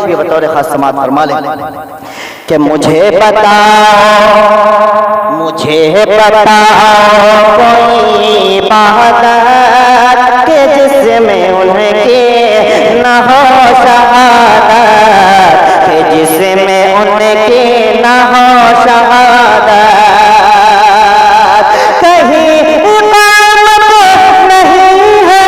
शेर भी बतौर खास समात फरमा लें कि मुझे बताओ कोई इबादत के जिसमें उनके न हो शहादत, के जिसमें उनके न हो शहादत। कहीं इमामत नहीं है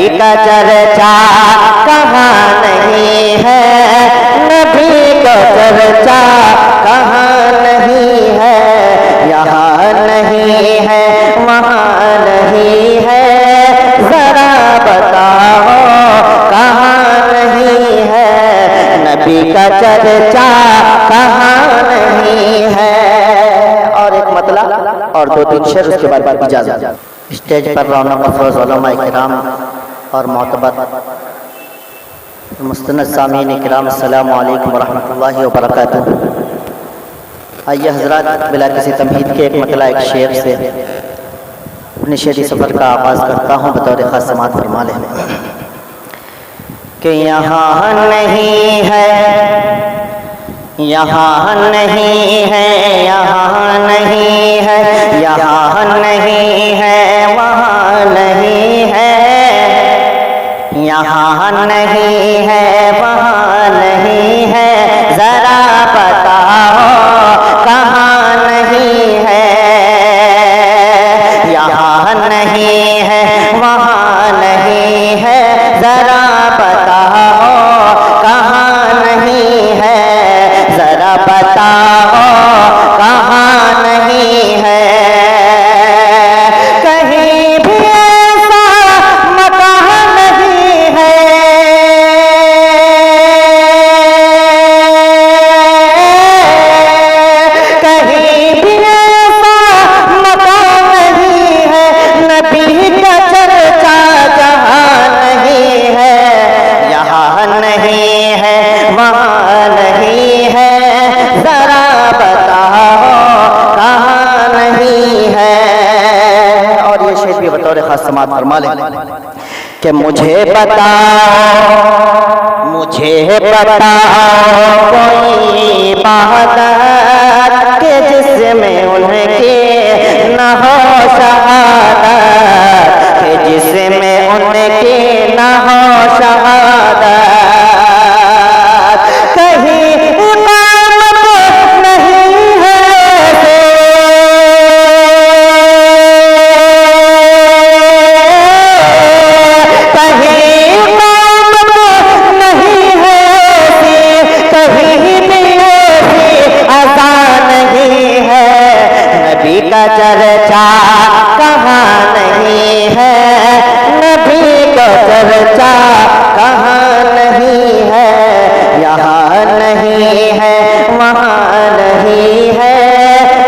का चर्चा कहाँ नहीं है, नबी का चर्चा कहाँ नहीं है, यहाँ नहीं है वहाँ नहीं है, जरा बताओ कहाँ नहीं है, नबी का चर्चा कहाँ नहीं है। और एक मतलब और दो तीन शेर उसके बाद इजाजत। स्टेज पर रौनक अफरोज उलमा इकराम और मोहतबर मुस्तनद सामीन इकराम, अस्सलामु अलैकुम वरहमतुल्लाहि वबरकातुह। आइए हज़रात, बिला किसी तमहीद के एक मतला एक शेर से अपने शेरी सफ़र का आगाज़ करता हूँ। बतौर ख़ास समात फरमा लें कि यहाँ नहीं है, यहाँ नहीं है, यहाँ नहीं है, यहाँ नहीं है वहाँ नहीं है, यहाँ नहीं है वहाँ नहीं है, जरा बताओ कहाँ नहीं है, यहाँ नहीं है वहाँ नहीं है, जरा बताओ कहाँ नहीं है, जरा बताओ कहाँ नहीं है। कहीं भी ऐसा मकान नहीं है, कहीं भी ऐसा मकान नहीं है, नबी का चर्चा जहाँ नहीं है, यहाँ नहीं है वहाँ नहीं है, जरा बताओ कहाँ नहीं है। और ये शेर भी बतौर खास समात फरमा लें कि मुझे बताओ कोई इबादत के जिसमें उनके न हो शहादत, के जिसमें उनके न हो शहादत। कहीं इमामत नहीं है, कहीं इमामत नहीं है, कहीं नहीं अज़ान नहीं है, नबी का चर्चा कहाँ नहीं है, नबी का चर्चा कहाँ नहीं है, यहाँ नहीं है वहाँ नहीं है,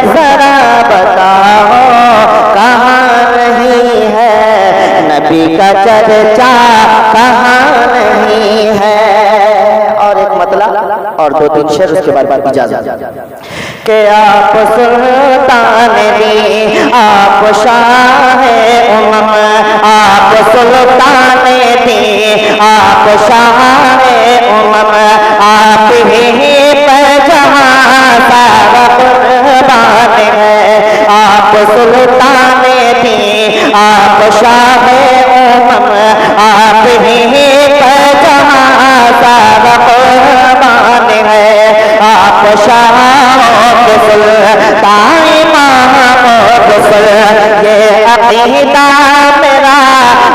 जरा बताओ कहाँ नहीं है, नबी का चर्चा कहाँ नहीं है। और एक मतलब और दो तीन शेर उसके बाद इजाजत। कि आप सुल्तान दी, आप शाह उम्म, आप सुल्तान दी, आप शाह उम्म, आप ही पर जहाँ सारा कुर्बान है, आप सुल्तान दी, आप शाह उम्म, आप ही पर जहाँ सारा कुर्बान है, आप शाह सुल्तान महमूद ये अक़ीदा मेरा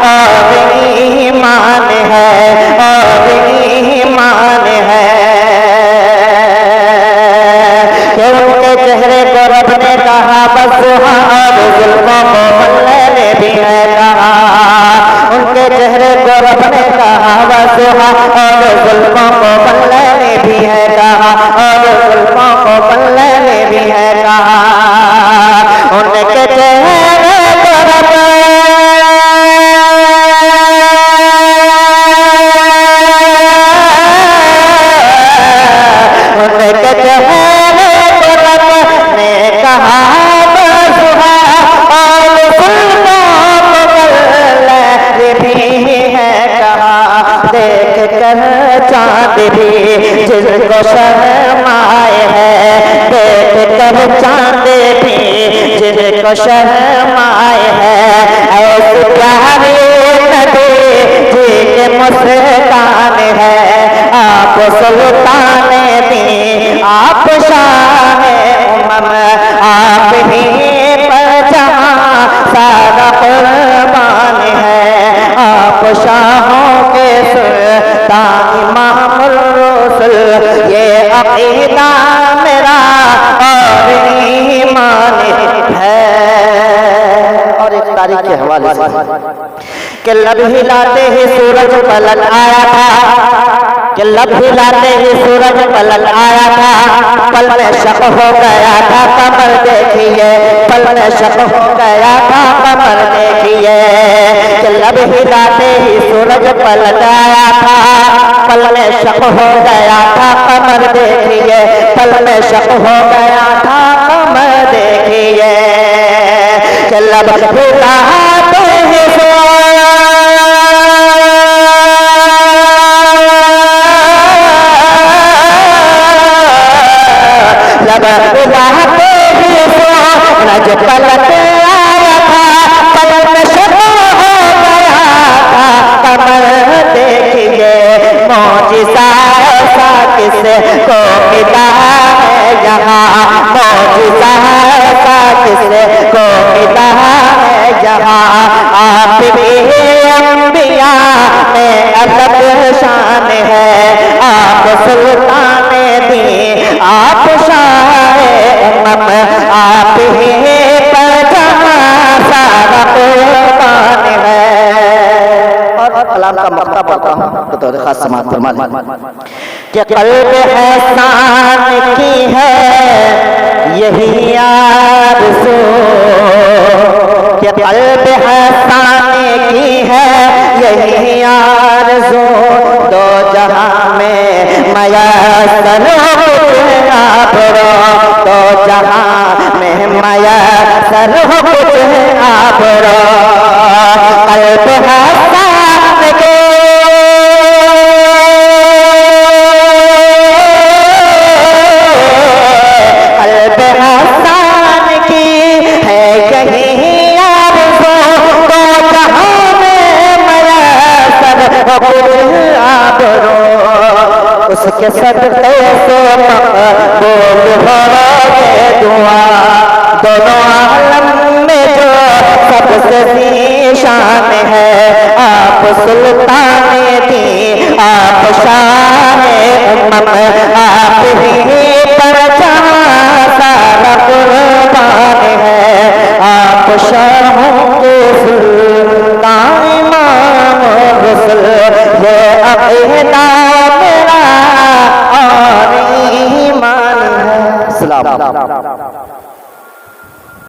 और ईमान है, और ईमान है। कि उनके चेहरे को रब ने कहा बस और जुल्फों को मल्ले ने भी है कहा, उनके चेहरे को रब ने कहा बस और जुल्फों को मल्ले ने भी है कहा, और जुल्फों को मल्ले ने भी है कहा। उनके चेहरे को रब कर चांद भी जिसको शर्माए है, देख कर चांद भी जिसको शर्माए है। ऐसी प्यारी नबी जी के मुस्कान है, आप सुल्तान दी आप शाह उमम, आप ही पर जहां सारा कुर्बान है। आप शाहों के सुल्तान इमामुल रसूल, ये अकीदा मेरा और ईमान है। और एक तारीख के हवाले से कि लब हिलाते ही सूरज पलट आया था, कि लब हिलाते ही सूरज पलट आया था, पल में शक हो गया था कमर देखिए, पल में शक हो गया था कमर देखिए। कि लब हिलाते ही सूरज पलट आया था, पल में शक हो गया था कमर देखिए, पल में शक हो गया था कमर देखिए। कि लब हिलाते ही सूरज पलट आया था, पल में शक हो गया था कमर देखिए। मौजिज़ा ऐसा किसको मिला है यहाँ, मौजिज़ा ऐसा किसको मिला है यहाँ। आप भी अंबिया में अलग शान है, आप सुल्तान दी आप शाह उमम, आप ही पर जहां सारा कुर्बान है। और कलाम का मक्ता पढ़ता हूँ तो थोड़े खास समात फरमा लें कि क़ल्ब एहसान की है यही आरज़ू, कि क़ल्ब एहसान की है यही आरज़ू, दो जहां में मयस्सर आप रो, दो जहां में मयस्सर आप रो। क़ल्ब एहसान के क़ल्ब एहसान की है यही आरज़ू, दो जहां में मयस्सर आप रो। उसके सदक़े से मक़बूल होगे दुआ, दोनों आलम में जो सबसे ज़ीशान है, आप सुल्तान दी आप शाह उमम, आप ही पर जहां सारा कुर्बान है। आप शाहों के सुल्तान इमामुल रसूल, ये अक़ीदा मेरा और ईमान है। सलाम।